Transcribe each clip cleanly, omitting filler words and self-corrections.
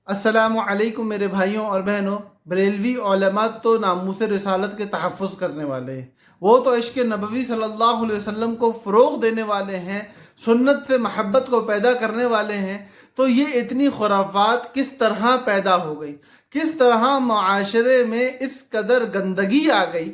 अस्सलाम वालेकुम मेरे भाइयों और बहनों। बरेलवी उलमा तो नामूस रिसालत के तहफ़्फ़ुज़ करने वाले हैं। वो तो इश्क़ नबवी सल्लल्लाहु अलैहि वसल्लम को फ़रोग़ देने वाले हैं, सुन्नत से महब्बत को पैदा करने वाले हैं। तो ये इतनी खुराफात किस तरह पैदा हो गई, किस तरह माशरे में इस कदर गंदगी आ गई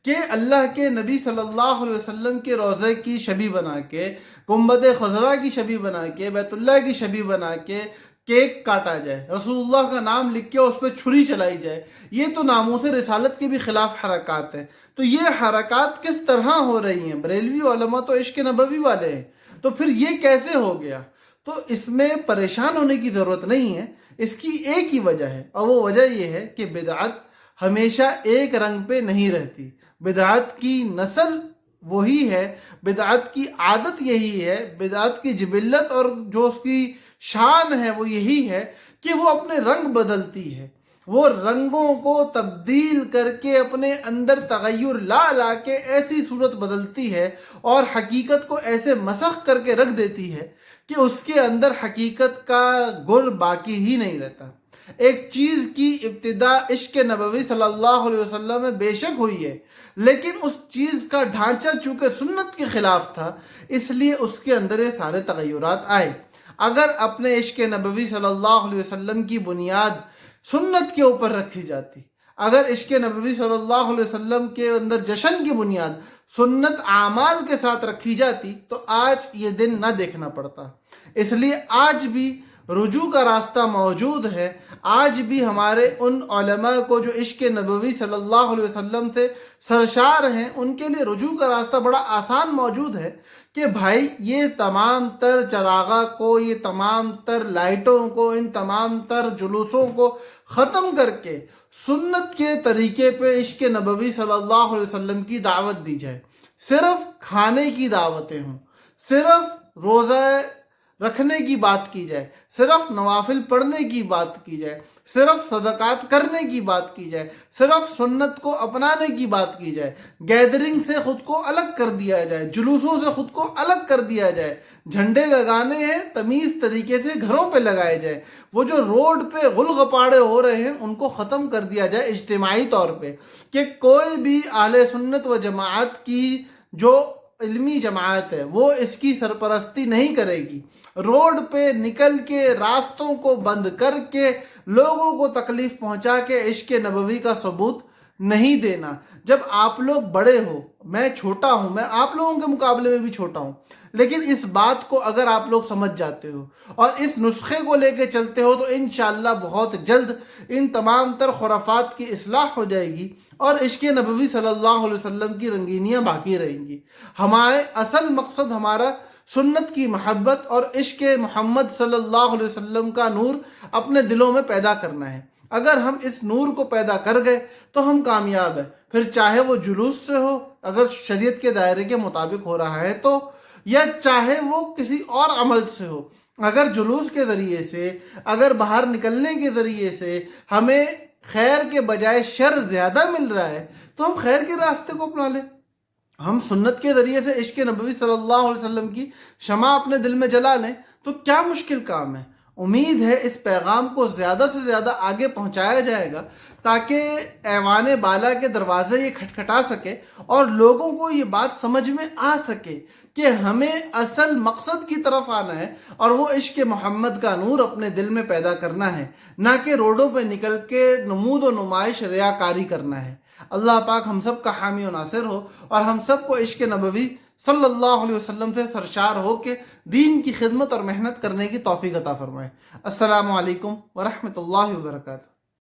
कि अल्लाह के नबी सल्लल्लाहु अलैहि वसल्लम के रोज़े की शबी बना के, गुंबद खज़रा की शबी बना के, बैतुल्लाह की शबी बना के केक काटा जाए, रसूलुल्लाह का नाम लिख के उस पर छुरी चलाई जाए। ये तो नामूस रिसालत के भी खिलाफ हरकत है। तो ये हरकत किस तरह हो रही हैं? बरेलवी उलमा तो इश्क़ नबवी वाले हैं, तो फिर ये कैसे हो गया? तो इसमें परेशान होने की ज़रूरत नहीं है। इसकी एक ही वजह है, और वो वजह ये है कि बिदअत हमेशा एक रंग पे नहीं रहती। बिदअत की नस्ल वही है, बिदअत की आदत यही है, बिदअत की जिबिल्लत और जो उसकी शान है वो यही है कि वो अपने रंग बदलती है। वो रंगों को तब्दील करके अपने अंदर तगय्युर ला ला के ऐसी सूरत बदलती है और हकीकत को ऐसे मसख करके रख देती है कि उसके अंदर हकीकत का गुर बाकी ही नहीं रहता। एक चीज़ की इब्तिदा इश्क़ नबवी सल्लल्लाहु अलैहि वसल्लम में बेशक हुई है, लेकिन उस चीज़ का ढांचा चूँकि सुन्नत के ख़िलाफ़ था, इसलिए उसके अंदर ये सारे तगय्युरात आए। अगर अपने इश्क़ नबवी सल्लल्लाहु अलैहि वसल्लम की बुनियाद सुन्नत के ऊपर रखी जाती, अगर इश्क़ नबवी सल्लल्लाहु अलैहि वसल्लम के अंदर जश्न की बुनियाद सुन्नत आमाल के साथ रखी जाती, तो आज ये दिन ना देखना पड़ता। इसलिए आज भी रुजू का रास्ता मौजूद है। आज भी हमारे उन उलमा को जो इश्क़ नबवी सल्लल्लाहु अलैहि वसल्लम से सरशार हैं, उनके लिए रुजू का रास्ता बड़ा आसान मौजूद है कि भाई ये तमाम तर चरागा को, ये तमाम तर लाइटों को, इन तमाम तर जुलूसों को ख़त्म करके सुन्नत के तरीके पे इश्क़ नबवी सल्लल्लाहु अलैहि वसल्लम की दावत दी जाए। सिर्फ खाने की दावतें हों, सिर्फ रोज़ा रखने की बात की जाए, सिर्फ नवाफिल पढ़ने की बात की जाए, सिर्फ सदकात करने की बात की जाए, सिर्फ सुन्नत को अपनाने की बात की जाए, गैदरिंग से ख़ुद को अलग कर दिया जाए, जुलूसों से ख़ुद को अलग कर दिया जाए, झंडे लगाने हैं तमीज़ तरीके से घरों पे लगाए जाए, वो जो रोड पे गुलगपाड़े हो रहे हैं उनको ख़त्म कर दिया जाए इज्तिमाई तौर पे, कि कोई भी आले सुन्नत व जमाअत की जो इल्मी जमाअत है वो इसकी सरपरस्ती नहीं करेगी। रोड पे निकल के रास्तों को बंद करके लोगों को तकलीफ पहुंचा के इश्क़ नबवी का सबूत नहीं देना। जब आप लोग बड़े हो, मैं छोटा हूं, मैं आप लोगों के मुकाबले में भी छोटा हूं, लेकिन इस बात को अगर आप लोग समझ जाते हो और इस नुस्खे को लेके चलते हो तो इंशाअल्लाह बहुत जल्द इन तमाम तर खुराफात की इस्लाह हो जाएगी और इश्क़ नबवी सल्लल्लाहु अलैहि वसल्लम की रंगीनियाँ बाकी रहेंगी। हमारे असल मकसद हमारा सुन्नत की महब्बत और इश्क़ मोहम्मद सल्लल्लाहु अलैहि वसल्लम का नूर अपने दिलों में पैदा करना है। अगर हम इस नूर को पैदा कर गए तो हम कामयाब हैं। फिर चाहे वो जुलूस से हो, अगर शरीयत के दायरे के मुताबिक हो रहा है तो, या चाहे वो किसी और अमल से हो। अगर जुलूस के ज़रिए से, अगर बाहर निकलने के ज़रिए से हमें खैर के बजाय शर ज़्यादा मिल रहा है तो हम खैर के रास्ते को अपना लें। हम सुन्नत के ज़रिए से इश्क़ नबवी सल्लल्लाहु अलैहि वसल्लम की शमा अपने दिल में जला लें तो क्या मुश्किल काम है। उम्मीद है इस पैगाम को ज़्यादा से ज़्यादा आगे पहुंचाया जाएगा ताकि ऐवान बाला के दरवाज़े ये खटखटा सके और लोगों को ये बात समझ में आ सके कि हमें असल मकसद की तरफ आना है और वो इश्क़ मोहम्मद का नूर अपने दिल में पैदा करना है, ना कि रोडों पे निकल के नमूद व नुमाइश रियाकारी करना है। अल्लाह पाक हम सब का हामी व नासिर हो और हम सब को इश्क़ नबवी सल्लल्लाहु अलैहि वसल्लम से सरशार हो के दीन की खिदमत और मेहनत करने की तौफीक अता फरमाए। अस्सलामु अलैकुम व रहमतुल्लाहि व बरकातुहू।